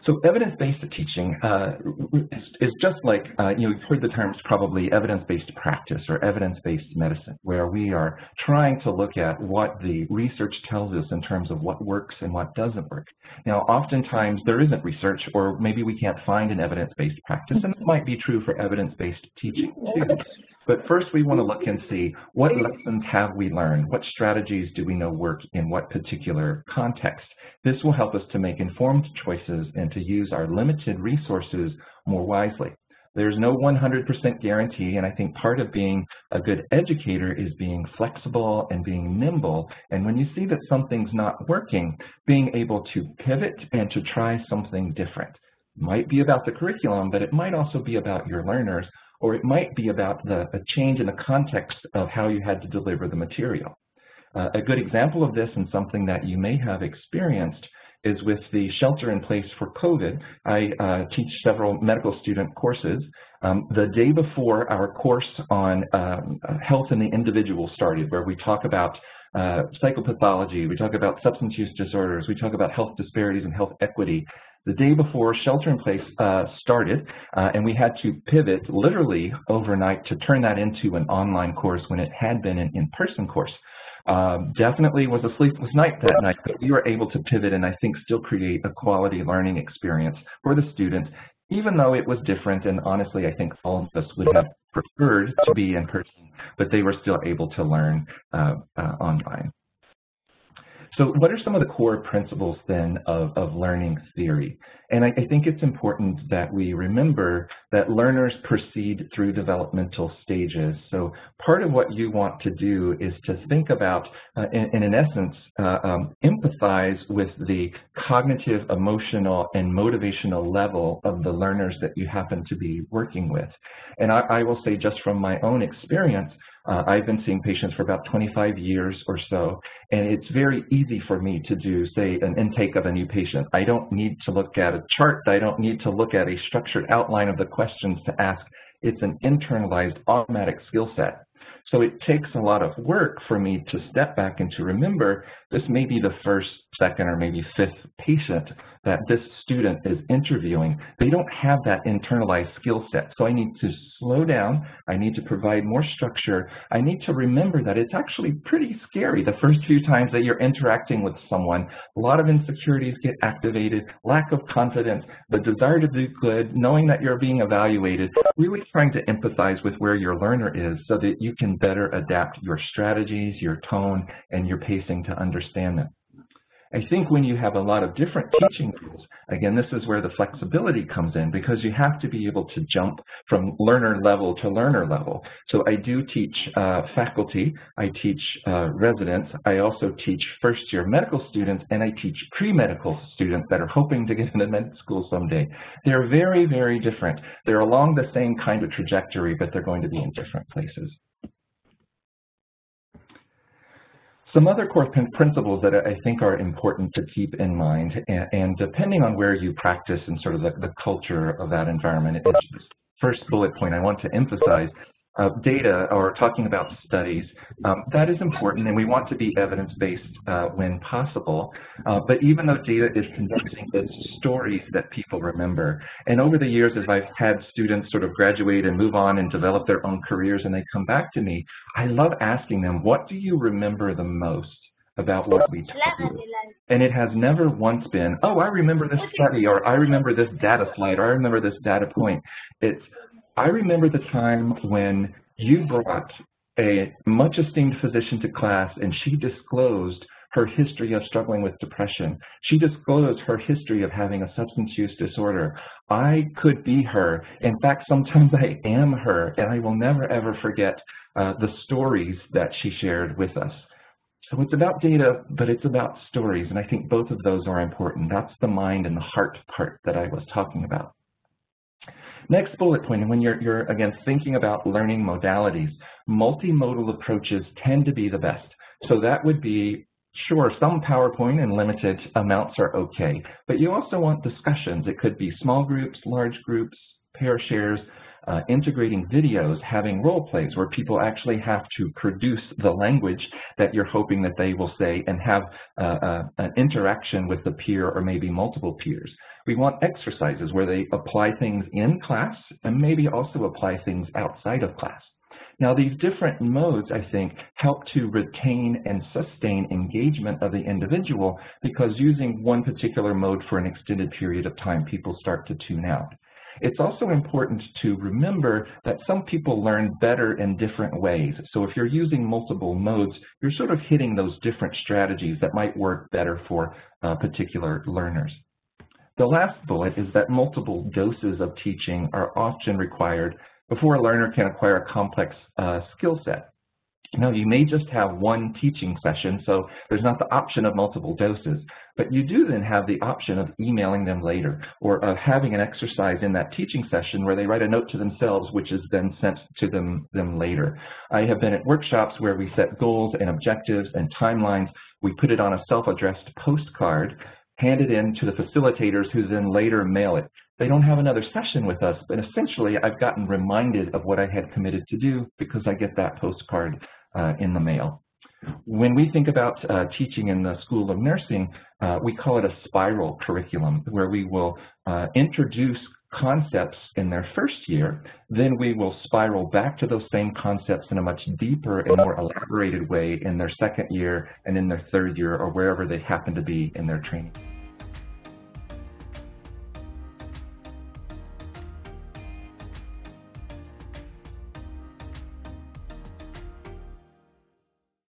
So evidence-based teaching is just like, you've heard the terms probably evidence-based practice or evidence-based medicine, where we are trying to look at what the research tells us in terms of what works and what doesn't work. Now, oftentimes there isn't research, or maybe we can't find an evidence-based practice, and it might be true for evidence-based teaching too. But first we want to look and see what lessons have we learned, what strategies do we know work in what particular context. This will help us to make informed choices and to use our limited resources more wisely. There's no 100% guarantee, and I think part of being a good educator is being flexible and being nimble. And when you see that something's not working, being able to pivot and to try something different. It might be about the curriculum, but it might also be about your learners, or it might be about a change in the context of how you had to deliver the material. A good example of this, and something that you may have experienced, is with the shelter in place for COVID. I teach several medical student courses. The day before our course on health in the individual started, where we talk about psychopathology, we talk about substance use disorders, we talk about health disparities and health equity. The day before shelter in place started, and we had to pivot literally overnight to turn that into an online course when it had been an in-person course. Definitely was a sleepless night that night, but we were able to pivot and I think still create a quality learning experience for the students, even though it was different. And honestly, I think all of us would have preferred to be in person, but they were still able to learn online. So what are some of the core principles then of learning theory? And I think it's important that we remember that learners proceed through developmental stages. So part of what you want to do is to think about, in essence, empathize with the cognitive, emotional, and motivational level of the learners that you happen to be working with. And I will say, just from my own experience, I've been seeing patients for about 25 years or so, and it's very easy for me to do, say, an intake of a new patient. I don't need to look at a chart. I don't need to look at a structured outline of the questions to ask. It's an internalized automatic skill set. So it takes a lot of work for me to step back and to remember this may be the first, second, or maybe fifth patient that this student is interviewing. They don't have that internalized skill set. So I need to slow down. I need to provide more structure. I need to remember that it's actually pretty scary the first few times that you're interacting with someone. A lot of insecurities get activated, lack of confidence, the desire to do good, knowing that you're being evaluated, really trying to empathize with where your learner is so that you can better adapt your strategies, your tone, and your pacing to understand them. I think when you have a lot of different teaching tools, again, this is where the flexibility comes in, because you have to be able to jump from learner level to learner level. So I do teach faculty, I teach residents, I also teach first-year medical students, and I teach pre-medical students that are hoping to get into med school someday. They're very, very different. They're along the same kind of trajectory, but they're going to be in different places. Some other core principles that I think are important to keep in mind, and depending on where you practice and sort of the culture of that environment, it's the first bullet point I want to emphasize. Data, or talking about studies, that is important, and we want to be evidence-based when possible. But even though data is convincing, it's stories that people remember. And over the years, as I've had students sort of graduate and move on and develop their own careers, and they come back to me, I love asking them, what do you remember the most about what we taught you? And it has never once been, oh, I remember this study, or I remember this data slide, or I remember this data point. It's, I remember the time when you brought a much esteemed physician to class and she disclosed her history of struggling with depression. She disclosed her history of having a substance use disorder. I could be her. In fact, sometimes I am her, and I will never, ever forget the stories that she shared with us. So it's about data, but it's about stories, and I think both of those are important. That's the mind and the heart part that I was talking about. Next bullet point, and when you're again thinking about learning modalities, multimodal approaches tend to be the best. So that would be, sure, some PowerPoint and limited amounts are okay, but you also want discussions. It could be small groups, large groups, pair shares. integrating videos, having role plays where people actually have to produce the language that you're hoping that they will say and have an interaction with the peer or maybe multiple peers. We want exercises where they apply things in class and maybe also apply things outside of class. Now, these different modes, I think, help to retain and sustain engagement of the individual, because using one particular mode for an extended period of time, people start to tune out. It's also important to remember that some people learn better in different ways. So if you're using multiple modes, you're sort of hitting those different strategies that might work better for particular learners. The last bullet is that multiple doses of teaching are often required before a learner can acquire a complex skill set. Now, you may just have one teaching session, so there's not the option of multiple doses, but you do then have the option of emailing them later, or of having an exercise in that teaching session where they write a note to themselves, which is then sent to them later. I have been at workshops where we set goals and objectives and timelines. We put it on a self-addressed postcard, hand it in to the facilitators, who then later mail it. They don't have another session with us, but essentially I've gotten reminded of what I had committed to do because I get that postcard in the mail. When we think about teaching in the School of Nursing, we call it a spiral curriculum, where we will introduce concepts in their first year, then we will spiral back to those same concepts in a much deeper and more elaborated way in their second year and in their third year, or wherever they happen to be in their training.